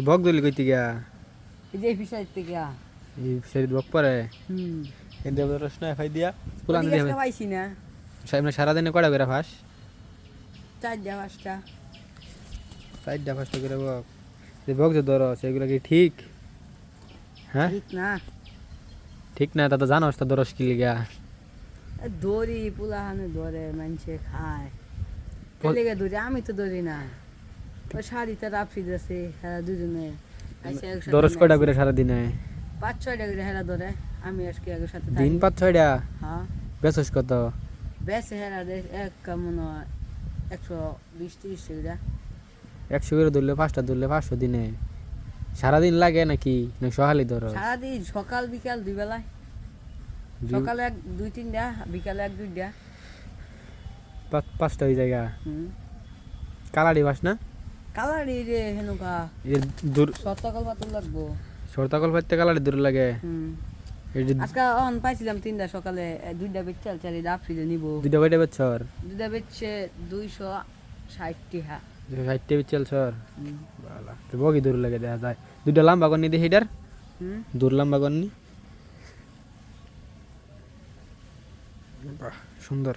বক দলি কইতে গিয়া এই যে ফিসাইতে থেকে এই শরীর বক পরে হুম এতে রস না খাই দিয়া পুলান ওদিকে দিয়া একটা পাইছি না সামনে সারা দিনে কয়টা করে ফাঁস 4টা 5টা 4টা 5টা করে বক যে বক যে ধরো সেগুলো কি ঠিক হ্যাঁ ঠিক না ঠিক না তা তো জানোস তো ধরস কি লিগা দড়ি পুলাহানে ধরে মানুষে খায় লেগে ধরি আমি তো ধরি না ওই শাড়িতে রাফিদ আছে হেরা দুজনে আইসা একসাথে ধরস কয়টা করে সারা দিনে 5-6টা করে হেরা ধরে আমি আজকে এর সাথে দিন থাকি 5-6টা হ্যাঁ বেচস কত বেশি হেরা দে এক কেমন 120-30 টাকা 100 করে ধরলে 5টা ধরলে 500 দিনে সারাদিন লাগে নাকি না সকালে ধরো সারাদিন সকাল বিকাল দুই বেলায় সকালে 2-3টা বিকালে 1-2টা 5টা ওই জায়গা হুম কালারি বাস না কালারি রে হেনুকা এর দূর সতকাল পাতুল লাগবো সরতাকল পাইতে কালারি দূর লাগে হুম এই আজকে অন পাইছিলাম 3টা সকালে 2টা বেচাল চারি রাফিদে নিব দুইটা কয়টা বেচছর 2টা বেচছে 260 টাকা 60টা বেচল সর হুম বালা তো বগি দূর লাগে দেখা যায় দুইটা লম্বা করনি দেখি এটার হুম দূর লম্বা করনি বাহ সুন্দর